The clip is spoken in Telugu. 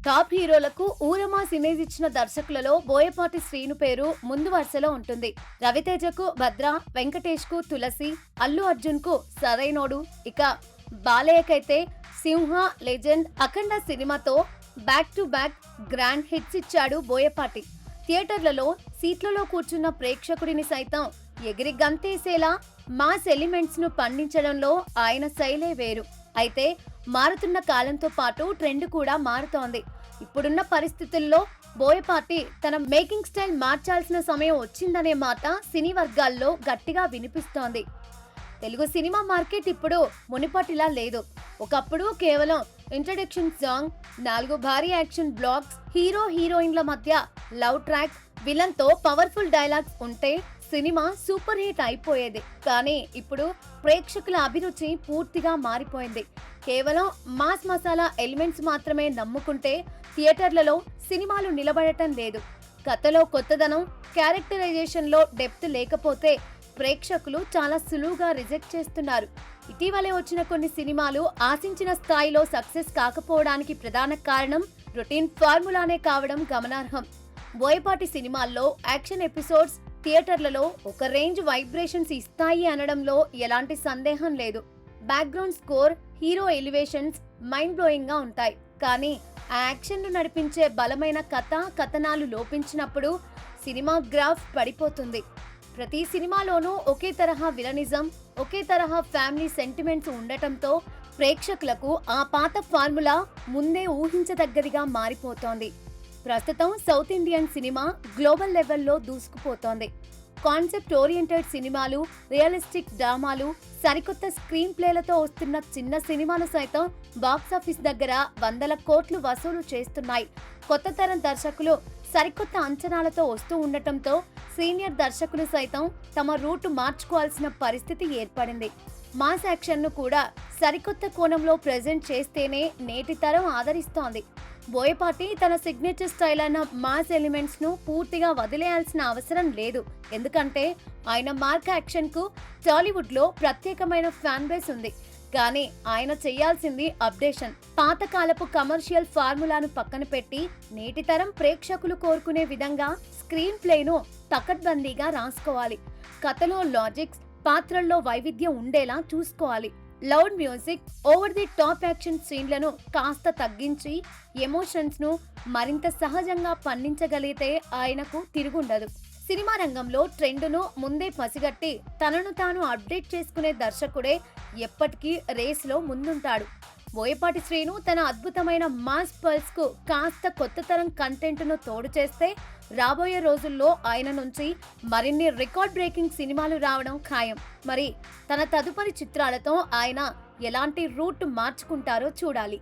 టాప్ హీరోలకు ఊరమాస్ ఇమేజ్ ఇచ్చిన దర్శకులలో బోయపాటి శ్రీను పేరు ముందు వరుసలో ఉంటుంది. రవితేజకు భద్ర, వెంకటేష్ కు తులసి, అల్లు అర్జున్ కు సరైనోడు, ఇక బాలయ్యకైతే సింహ, లెజెండ్, అఖండ సినిమాతో back to back grand hits ఇచ్చాడు బోయపాటి. థియేటర్లలో సీట్లలో కూర్చున్న ప్రేక్షకుడిని సైతం ఎగిరి గంతేసేలా మాస్ ఎలిమెంట్స్ ను పండించడంలో ఆయన శైలే వేరు. అయితే మారుతున్న కాలంతో పాటు ట్రెండ్ కూడా మారుతోంది. ఇప్పుడున్న పరిస్థితుల్లో బోయపాటి తన మేకింగ్ స్టైల్ మార్చాల్సిన సమయం వచ్చిందనే మాట సినీ వర్గాల్లో గట్టిగా వినిపిస్తోంది. తెలుగు సినిమా మార్కెట్ ఇప్పుడు మునిపటిలా లేదు. ఒకప్పుడు కేవలం ఇంట్రడక్షన్ సాంగ్, 4 భారీ యాక్షన్ బ్లాక్స్, హీరో హీరోయిన్ల మధ్య లవ్ ట్రాక్, విలన్ తో పవర్ఫుల్ డైలాగ్స్ ఉంటే సినిమా సూపర్ హిట్ అయిపోయేది. కానీ ఇప్పుడు ప్రేక్షకుల అభిరుచి పూర్తిగా మారిపోయింది. కేవలం మాస్ మసాలా ఎలిమెంట్స్ మాత్రమే నమ్ముకుంటే థియేటర్లలో సినిమాలు నిలబడటం లేదు. కథలో కొత్తదనం, క్యారెక్టరైజేషన్ లో డెప్త్ లేకపోతే ప్రేక్షకులు చాలా సులువుగా రిజెక్ట్ చేస్తున్నారు. ఇటీవలే వచ్చిన కొన్ని సినిమాలు ఆశించిన స్థాయిలో సక్సెస్ కాకపోవడానికి ప్రధాన కారణం రొటీన్ ఫార్ములానే కావడం గమనార్హం. బోయపాటి సినిమాల్లో యాక్షన్ ఎపిసోడ్స్ థియేటర్లలో ఒక రేంజ్ వైబ్రేషన్స్ ఇస్తాయి అనడంలో ఎలాంటి సందేహం లేదు. Background score, hero elevations mind blowing గా ఉంటాయి. కానీ ఆ యాక్షన్ ను నడిపించే బలమైన కథనాలు లోపించినప్పుడు సినిమా గ్రాఫ్ పడిపోతుంది. ప్రతి సినిమాలోనూ ఒకే తరహా విలనిజం, ఒకే తరహా ఫ్యామిలీ సెంటిమెంట్స్ ఉండటంతో ప్రేక్షకులకు ఆ పాత ఫార్ములా ముందే ఊహించదగ్గదిగా మారిపోతోంది. ప్రస్తుతం సౌత్ ఇండియన్ సినిమా గ్లోబల్ లెవెల్లో దూసుకుపోతోంది. కాన్సెప్ట్ ఓరియంటెడ్ సినిమాలు, రియలిస్టిక్ డ్రామాలు, సరికొత్త స్క్రీన్ ప్లేలతో వస్తున్న చిన్న సినిమాలు సైతం బాక్సాఫీస్ దగ్గర 100 కోట్లు వసూలు చేస్తున్నాయి. కొత్త తరం దర్శకులు సరికొత్త అంచనాలతో వస్తూ ఉండటంతో సీనియర్ దర్శకులు సైతం తమ రూట్ మార్చుకోవాల్సిన పరిస్థితి ఏర్పడింది. మాస్ యాక్షన్ ను కూడా సరికొత్త కోణంలో ప్రెజెంట్ చేస్తేనే నేటి తరం ఆదరిస్తోంది. బోయపాటి తన సిగ్నేచర్ స్టైల్ అయిన మాస్ ఎలిమెంట్స్ ను పూర్తిగా వదిలేయాల్సిన అవసరం లేదు. ఎందుకంటే ఆయన మార్క్ యాక్షన్ కు టాలీవుడ్ లో ప్రత్యేకమైన ఫ్యాన్ బేస్ ఉంది. కానీ ఆయన చేయాల్సింది అప్డేషన్. పాతకాలపు కమర్షియల్ ఫార్ములాను పక్కన పెట్టి నేటి తరం ప్రేక్షకులు కోరుకునే విధంగా స్క్రీన్ ప్లేను పకడ్బందీగా రాసుకోవాలి. కథలో లాజిక్స్, పాత్రల్లో వైవిధ్యం ఉండేలా చూసుకోవాలి. Loud music, over the top action సీన్లను కాస్త తగ్గించి ఎమోషన్స్ ను మరింత సహజంగా పండించగలిగితే ఆయనకు తిరుగుండదు. సినిమా రంగంలో ట్రెండ్ను ముందే పసిగట్టి తనను తాను అప్డేట్ చేసుకునే దర్శకుడే ఎప్పటికీ రేస్లో ముందుంటాడు. బోయపాటి శ్రీను తన అద్భుతమైన మాస్ పల్స్ కు కాస్త కొత్త తరం కంటెంట్ ను తోడు చేస్తే రాబోయే రోజుల్లో ఆయన నుంచి మరిన్ని రికార్డ్ బ్రేకింగ్ సినిమాలు రావడం ఖాయం. మరి తన తదుపరి చిత్రాలతో ఆయన ఎలాంటి రూట్ మార్చుకుంటారో చూడాలి.